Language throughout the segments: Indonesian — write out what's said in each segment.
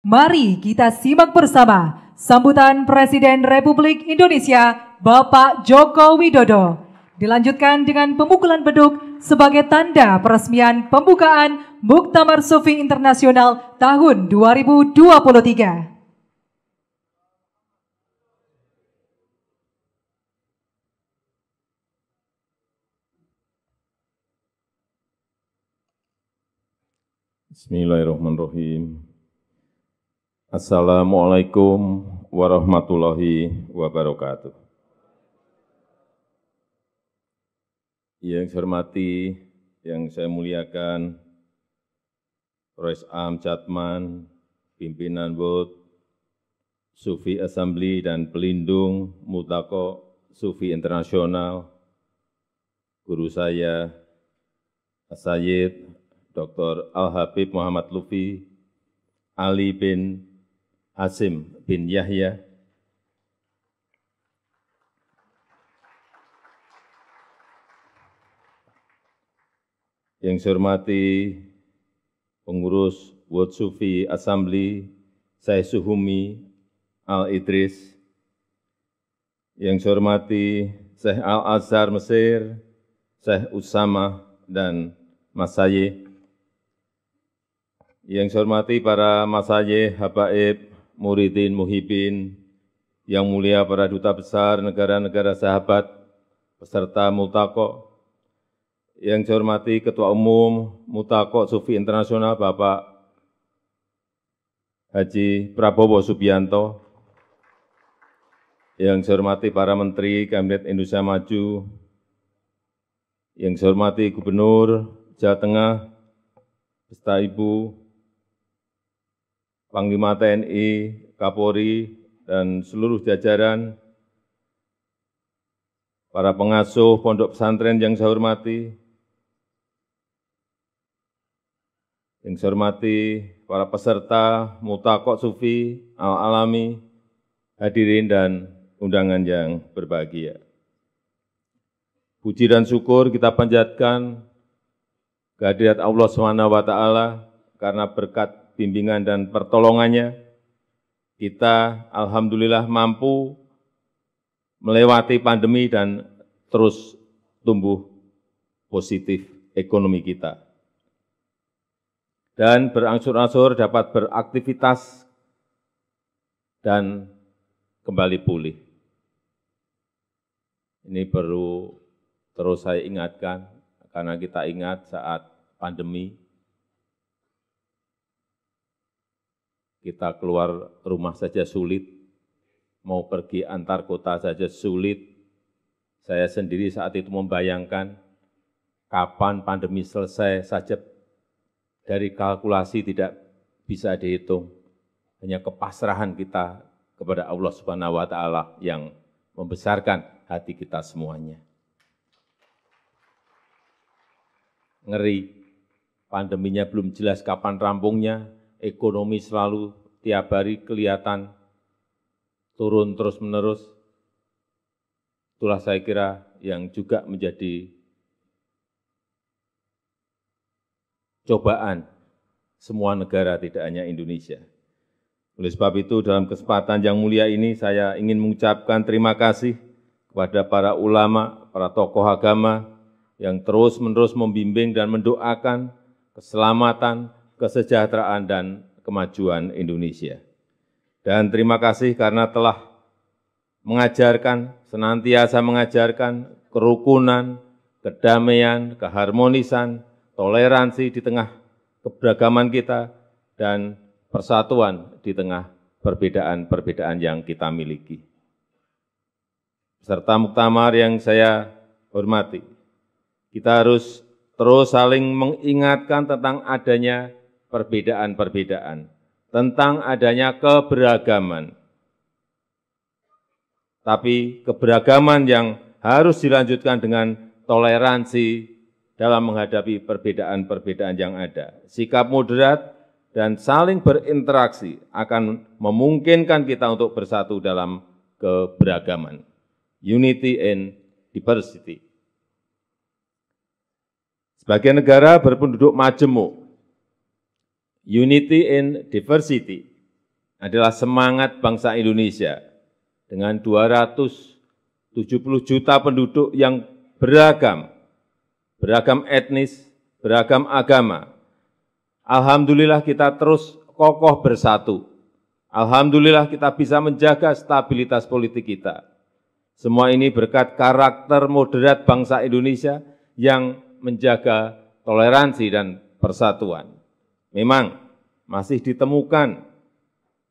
Mari kita simak bersama sambutan Presiden Republik Indonesia Bapak Joko Widodo. Dilanjutkan dengan pemukulan beduk sebagai tanda peresmian pembukaan Muktamar Sufi Internasional tahun 2023. Bismillahirrahmanirrahim. Assalamualaikum warahmatullahi wabarakatuh. Yang saya hormati, yang saya muliakan, Rois Am Catman, pimpinan World Sufi Assembly dan pelindung Multaqo Sufi Internasional, guru saya, As-Sayyid Dr. Al-Habib Muhammad Lutfi Ali bin Hasim bin Yahya, yang saya hormati pengurus World Sufi Assembly Syekh Suhumi Al-Idris, yang saya hormati Syekh Al-Azhar Mesir, Syekh Usama dan Masayih, yang saya hormati para masayih, habaib, muridin, muhibin, yang mulia para duta besar negara-negara sahabat, peserta Multaqo, yang saya hormati Ketua Umum Multaqo Sufi Internasional Bapak Haji Prabowo Subianto, yang saya hormati para Menteri Kabinet Indonesia Maju, yang saya hormati Gubernur Jawa Tengah, beserta Ibu Panglima TNI, Kapolri, dan seluruh jajaran, para pengasuh pondok pesantren yang saya hormati, para peserta Multaqo Sufi Al-Alami, hadirin dan undangan yang berbahagia. Puji dan syukur kita panjatkan kehadirat Allah SWT karena berkat bimbingan dan pertolongannya, kita alhamdulillah mampu melewati pandemi dan terus tumbuh positif ekonomi kita. Dan berangsur-angsur dapat beraktivitas dan kembali pulih. Ini perlu terus saya ingatkan, karena kita ingat saat pandemi, kita keluar rumah saja sulit, mau pergi antar kota saja sulit. Saya sendiri saat itu membayangkan kapan pandemi selesai saja dari kalkulasi tidak bisa dihitung. Hanya kepasrahan kita kepada Allah Subhanahu wa Ta'ala yang membesarkan hati kita semuanya. Ngeri, pandeminya belum jelas kapan rampungnya, ekonomi selalu tiap hari kelihatan turun terus-menerus. Itulah saya kira yang juga menjadi cobaan semua negara, tidak hanya Indonesia. Oleh sebab itu, dalam kesempatan yang mulia ini, saya ingin mengucapkan terima kasih kepada para ulama, para tokoh agama yang terus-menerus membimbing dan mendoakan keselamatan, kesejahteraan, dan kemajuan Indonesia. Dan terima kasih karena telah mengajarkan, senantiasa mengajarkan kerukunan, kedamaian, keharmonisan, toleransi di tengah keberagaman kita, dan persatuan di tengah perbedaan-perbedaan yang kita miliki. Peserta muktamar yang saya hormati, kita harus terus saling mengingatkan tentang adanya perbedaan-perbedaan, tentang adanya keberagaman. Tapi keberagaman yang harus dilanjutkan dengan toleransi dalam menghadapi perbedaan-perbedaan yang ada. Sikap moderat dan saling berinteraksi akan memungkinkan kita untuk bersatu dalam keberagaman. Unity in diversity. Sebagai negara berpenduduk majemuk, unity in diversity adalah semangat bangsa Indonesia dengan 270 juta penduduk yang beragam etnis, beragam agama. Alhamdulillah kita terus kokoh bersatu. Alhamdulillah kita bisa menjaga stabilitas politik kita. Semua ini berkat karakter moderat bangsa Indonesia yang menjaga toleransi dan persatuan. Memang masih ditemukan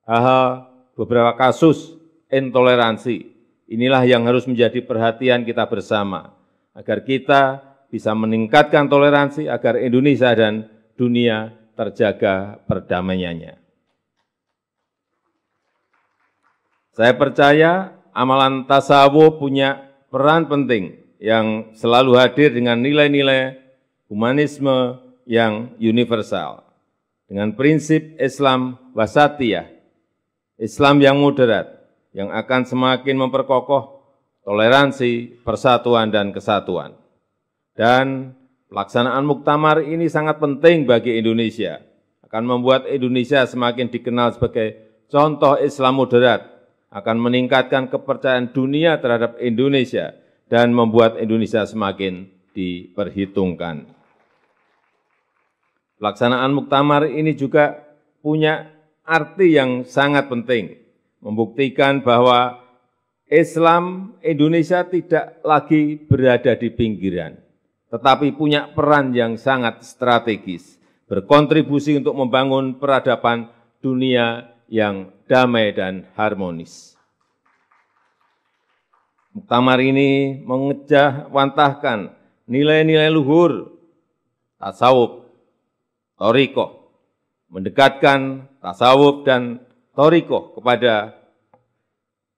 hal-hal beberapa kasus intoleransi. Inilah yang harus menjadi perhatian kita bersama, agar kita bisa meningkatkan toleransi, agar Indonesia dan dunia terjaga perdamaiannya. Saya percaya amalan tasawuf punya peran penting yang selalu hadir dengan nilai-nilai humanisme yang universal. Dengan prinsip Islam wasatiyah, Islam yang moderat, yang akan semakin memperkokoh toleransi, persatuan, dan kesatuan. Dan pelaksanaan muktamar ini sangat penting bagi Indonesia, akan membuat Indonesia semakin dikenal sebagai contoh Islam moderat, akan meningkatkan kepercayaan dunia terhadap Indonesia, dan membuat Indonesia semakin diperhitungkan. Pelaksanaan muktamar ini juga punya arti yang sangat penting, membuktikan bahwa Islam Indonesia tidak lagi berada di pinggiran, tetapi punya peran yang sangat strategis, berkontribusi untuk membangun peradaban dunia yang damai dan harmonis. Muktamar ini mengejawantahkan nilai-nilai luhur tasawuf, thariqah, mendekatkan tasawuf dan thariqah kepada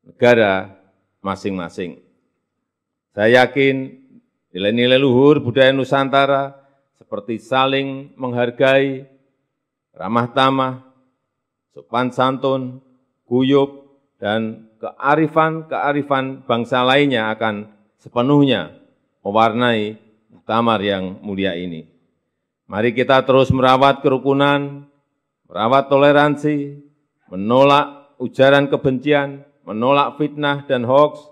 negara masing-masing. Saya yakin nilai-nilai luhur budaya Nusantara seperti saling menghargai, ramah tamah, sopan santun, guyub, dan kearifan bangsa lainnya akan sepenuhnya mewarnai muktamar yang mulia ini. Mari kita terus merawat kerukunan, merawat toleransi, menolak ujaran kebencian, menolak fitnah dan hoaks,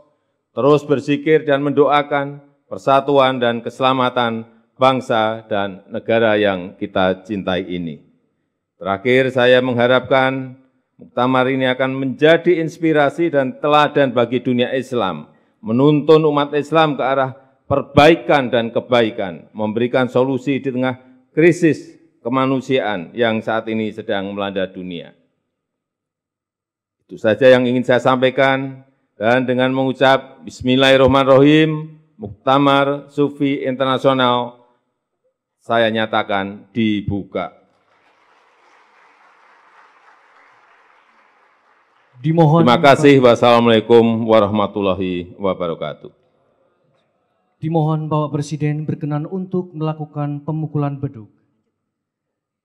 terus berzikir dan mendoakan persatuan dan keselamatan bangsa dan negara yang kita cintai ini. Terakhir, saya mengharapkan muktamar ini akan menjadi inspirasi dan teladan bagi dunia Islam, menuntun umat Islam ke arah perbaikan dan kebaikan, memberikan solusi di tengah krisis kemanusiaan yang saat ini sedang melanda dunia. Itu saja yang ingin saya sampaikan, dan dengan mengucap Bismillahirrahmanirrahim, Muktamar Sufi Internasional saya nyatakan dibuka. Dimohon. Terima kasih. Wassalamualaikum warahmatullahi wabarakatuh. Dimohon Bapak Presiden berkenan untuk melakukan pemukulan beduk.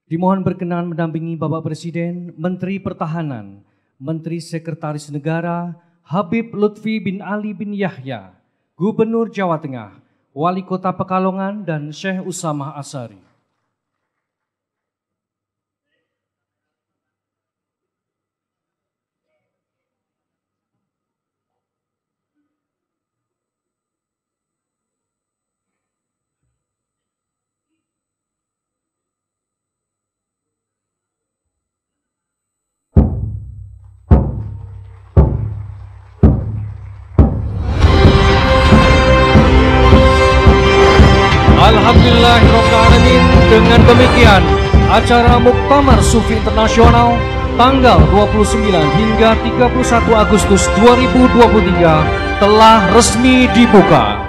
Dimohon berkenan mendampingi Bapak Presiden, Menteri Pertahanan, Menteri Sekretaris Negara, Habib Lutfi bin Ali bin Yahya, Gubernur Jawa Tengah, Wali Kota Pekalongan, dan Syekh Usamah Asyari. Alhamdulillahirrahmanirrahim. Dengan demikian, acara Muktamar Sufi Internasional tanggal 29 hingga 31 Agustus 2023 telah resmi dibuka.